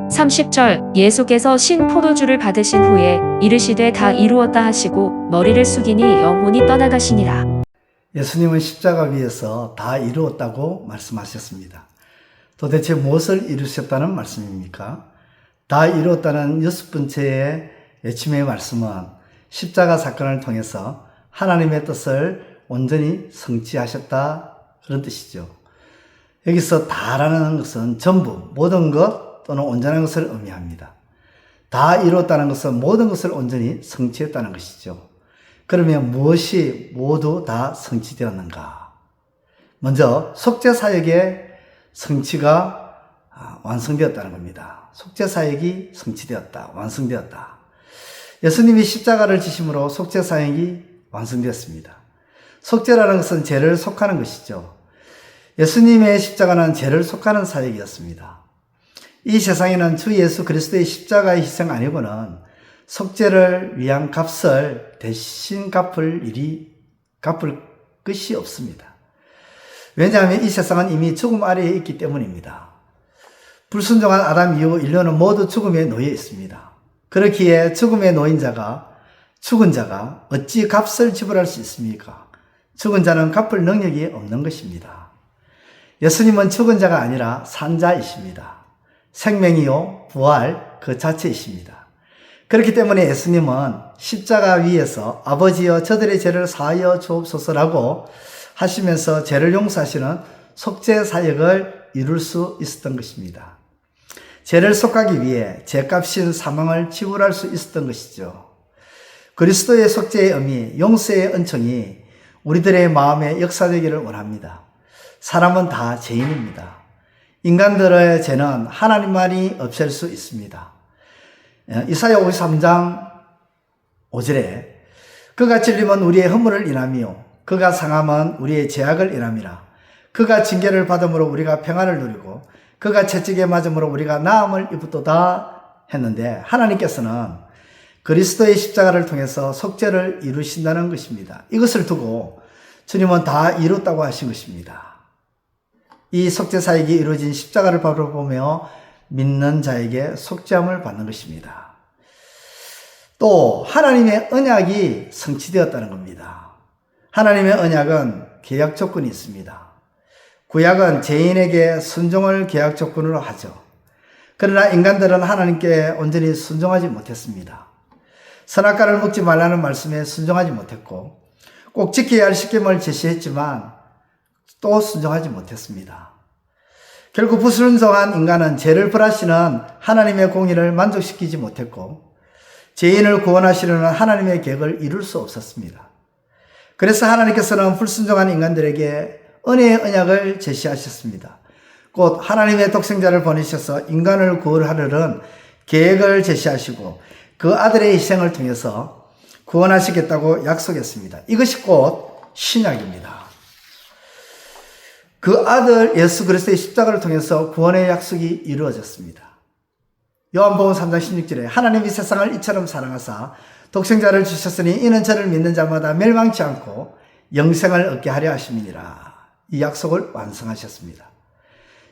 30절 예수께서 신 포도주를 받으신 후에 이르시되 다 이루었다 하시고 머리를 숙이니 영혼이 떠나가시니라. 예수님은 십자가 위에서 다 이루었다고 말씀하셨습니다. 도대체 무엇을 이루셨다는 말씀입니까? 다 이루었다는 6번째의 외침의 말씀은 십자가 사건을 통해서 하나님의 뜻을 온전히 성취하셨다 그런 뜻이죠. 여기서 다라는 것은 전부, 모든 것 또는 온전한 것을 의미합니다. 다 이루었다는 것은 모든 것을 온전히 성취했다는 것이죠. 그러면 무엇이 모두 다 성취되었는가? 먼저 속죄사역의 성취가 완성되었다는 겁니다. 속죄사역이 성취되었다, 완성되었다. 예수님이 십자가를 지심으로 속죄사역이 완성되었습니다. 속죄라는 것은 죄를 속하는 것이죠. 예수님의 십자가는 죄를 속하는 사역이었습니다. 이 세상에는 주 예수 그리스도의 십자가의 희생 아니고는 속죄를 위한 값을 대신 갚을 것이 없습니다. 왜냐하면 이 세상은 이미 죽음 아래에 있기 때문입니다. 불순종한 아담 이후 인류는 모두 죽음에 놓여 있습니다. 그렇기에 죽음에 놓인 자가, 죽은 자가 어찌 값을 지불할 수 있습니까? 죽은 자는 갚을 능력이 없는 것입니다. 예수님은 죽은 자가 아니라 산 자이십니다. 생명이요 부활 그 자체이십니다. 그렇기 때문에 예수님은 십자가 위에서 아버지여 저들의 죄를 사하여 주옵소서라고 하시면서 죄를 용서하시는 속죄 사역을 이룰 수 있었던 것입니다. 죄를 속하기 위해 죄값인 사망을 지불할 수 있었던 것이죠. 그리스도의 속죄의 의미, 용서의 은총이 우리들의 마음에 역사되기를 원합니다. 사람은 다 죄인입니다. 인간들의 죄는 하나님만이 없앨 수 있습니다. 이사야 53장 5절에 그가 찔림은 우리의 허물을 인하며 그가 상함은 우리의 죄악을 인함이라. 그가 징계를 받음으로 우리가 평안을 누리고 그가 채찍에 맞음으로 우리가 나음을 입었도다 했는데 하나님께서는 그리스도의 십자가를 통해서 속죄를 이루신다는 것입니다. 이것을 두고 주님은 다 이뤘다고 하신 것입니다. 이 속죄 사역이 이루어진 십자가를 바라보며 믿는 자에게 속죄함을 받는 것입니다. 또 하나님의 언약이 성취되었다는 겁니다. 하나님의 언약은 계약 조건이 있습니다. 구약은 죄인에게 순종을 계약 조건으로 하죠. 그러나 인간들은 하나님께 온전히 순종하지 못했습니다. 선악과를 먹지 말라는 말씀에 순종하지 못했고 꼭 지켜야 할 십계명을 제시했지만 또 순종하지 못했습니다. 결국 불순종한 인간은 죄를 벌하시는 하나님의 공의를 만족시키지 못했고 죄인을 구원하시려는 하나님의 계획을 이룰 수 없었습니다. 그래서 하나님께서는 불순종한 인간들에게 은혜의 언약을 제시하셨습니다. 곧 하나님의 독생자를 보내셔서 인간을 구원하려는 계획을 제시하시고 그 아들의 희생을 통해서 구원하시겠다고 약속했습니다. 이것이 곧 신약입니다. 그 아들 예수 그리스도의 십자가를 통해서 구원의 약속이 이루어졌습니다. 요한복음 3장 16절에 하나님이 세상을 이처럼 사랑하사 독생자를 주셨으니 이는 저를 믿는 자마다 멸망치 않고 영생을 얻게 하려 하심이니라. 이 약속을 완성하셨습니다.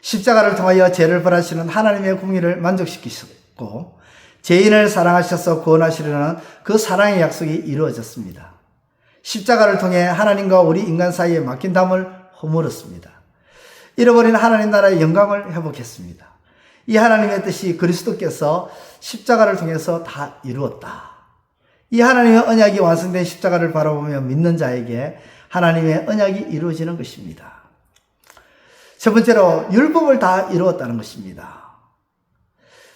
십자가를 통하여 죄를 벌하시는 하나님의 공의를 만족시키셨고 죄인을 사랑하셔서 구원하시려는 그 사랑의 약속이 이루어졌습니다. 십자가를 통해 하나님과 우리 인간 사이에 막힌 담을 허물었습니다. 잃어버린 하나님 나라의 영광을 회복했습니다. 이 하나님의 뜻이 그리스도께서 십자가를 통해서 다 이루었다. 이 하나님의 언약이 완성된 십자가를 바라보며 믿는 자에게 하나님의 언약이 이루어지는 것입니다. 첫 번째로 율법을 다 이루었다는 것입니다.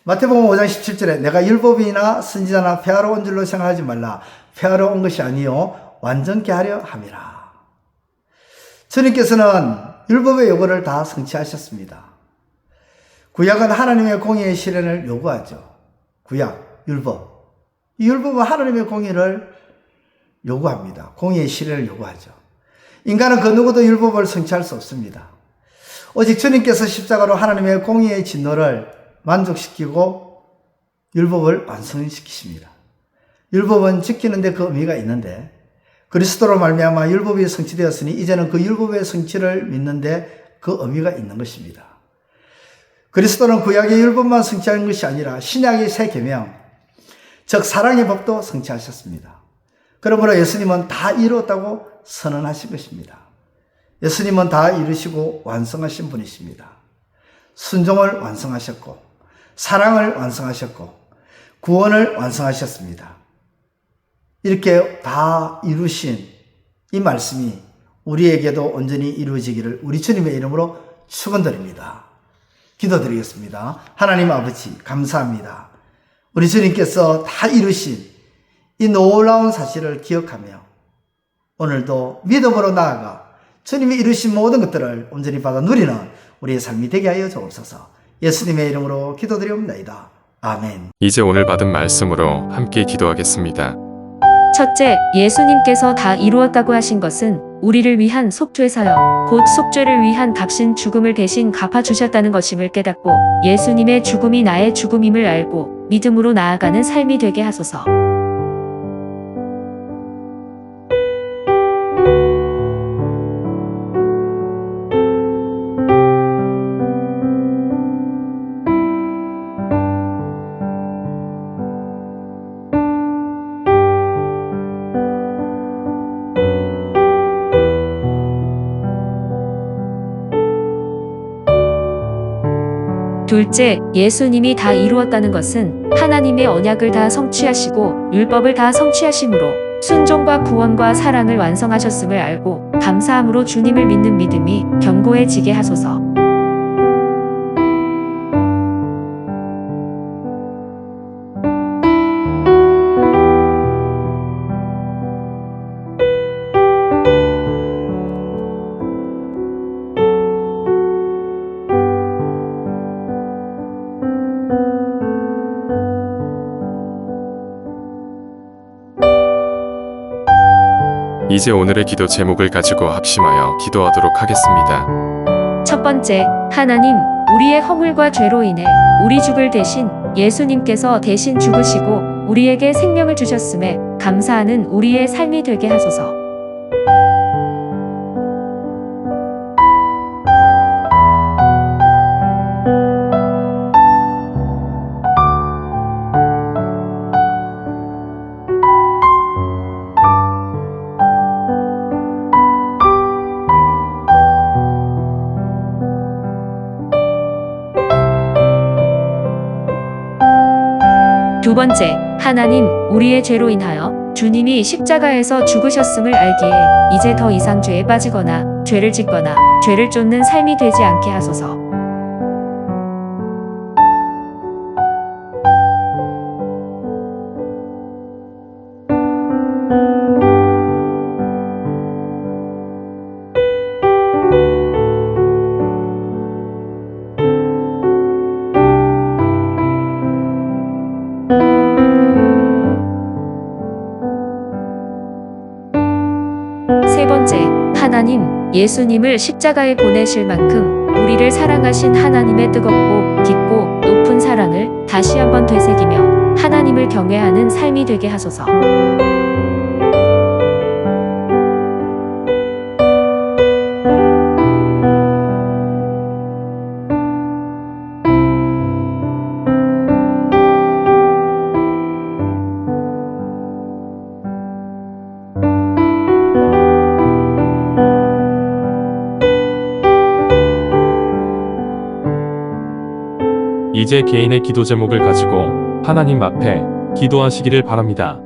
마태복음 5장 17절에 내가 율법이나 선지자나 폐하러 온 줄로 생각하지 말라. 폐하러 온 것이 아니요 완전케 하려 함이라. 주님께서는 율법의 요구를 다 성취하셨습니다. 구약은 하나님의 공의의 실현을 요구하죠. 구약, 율법. 이 율법은 하나님의 공의를 요구합니다. 공의의 실현을 요구하죠. 인간은 그 누구도 율법을 성취할 수 없습니다. 오직 주님께서 십자가로 하나님의 공의의 진노를 만족시키고 율법을 완성시키십니다. 율법은 지키는데 그 의미가 있는데 그리스도로 말미암아 율법이 성취되었으니 이제는 그 율법의 성취를 믿는데 그 의미가 있는 것입니다. 그리스도는 구약의 율법만 성취한 것이 아니라 신약의 새 계명, 즉 사랑의 법도 성취하셨습니다. 그러므로 예수님은 다 이루었다고 선언하신 것입니다. 예수님은 다 이루시고 완성하신 분이십니다. 순종을 완성하셨고 사랑을 완성하셨고 구원을 완성하셨습니다. 이렇게 다 이루신 이 말씀이 우리에게도 온전히 이루어지기를 우리 주님의 이름으로 축원드립니다. 기도드리겠습니다. 하나님 아버지 감사합니다. 우리 주님께서 다 이루신 이 놀라운 사실을 기억하며 오늘도 믿음으로 나아가 주님이 이루신 모든 것들을 온전히 받아 누리는 우리의 삶이 되게 하여 주옵소서. 예수님의 이름으로 기도드리옵나이다. 아멘. 이제 오늘 받은 말씀으로 함께 기도하겠습니다. 첫째, 예수님께서 다 이루었다고 하신 것은 우리를 위한 속죄사여 곧 속죄를 위한 값진 죽음을 대신 갚아주셨다는 것임을 깨닫고 예수님의 죽음이 나의 죽음임을 알고 믿음으로 나아가는 삶이 되게 하소서. 둘째, 예수님이 다 이루었다는 것은 하나님의 언약을 다 성취하시고 율법을 다 성취하심으로 순종과 구원과 사랑을 완성하셨음을 알고 감사함으로 주님을 믿는 믿음이 견고해지게 하소서. 이제 오늘의 기도 제목을 가지고 합심하여 기도하도록 하겠습니다. 첫 번째, 하나님, 우리의 허물과 죄로 인해 우리 죽을 대신 예수님께서 대신 죽으시고 우리에게 생명을 주셨음에 감사하는 우리의 삶이 되게 하소서. 두 번째, 하나님, 우리의 죄로 인하여 주님이 십자가에서 죽으셨음을 알기에 이제 더 이상 죄에 빠지거나 죄를 짓거나 죄를 쫓는 삶이 되지 않게 하소서. 세 번째, 하나님, 예수님을 십자가에 보내실 만큼 우리를 사랑하신 하나님의 뜨겁고 깊고 높은 사랑을 다시 한번 되새기며 하나님을 경외하는 삶이 되게 하소서. 이제 개인의 기도 제목을 가지고 하나님 앞에 기도하시기를 바랍니다.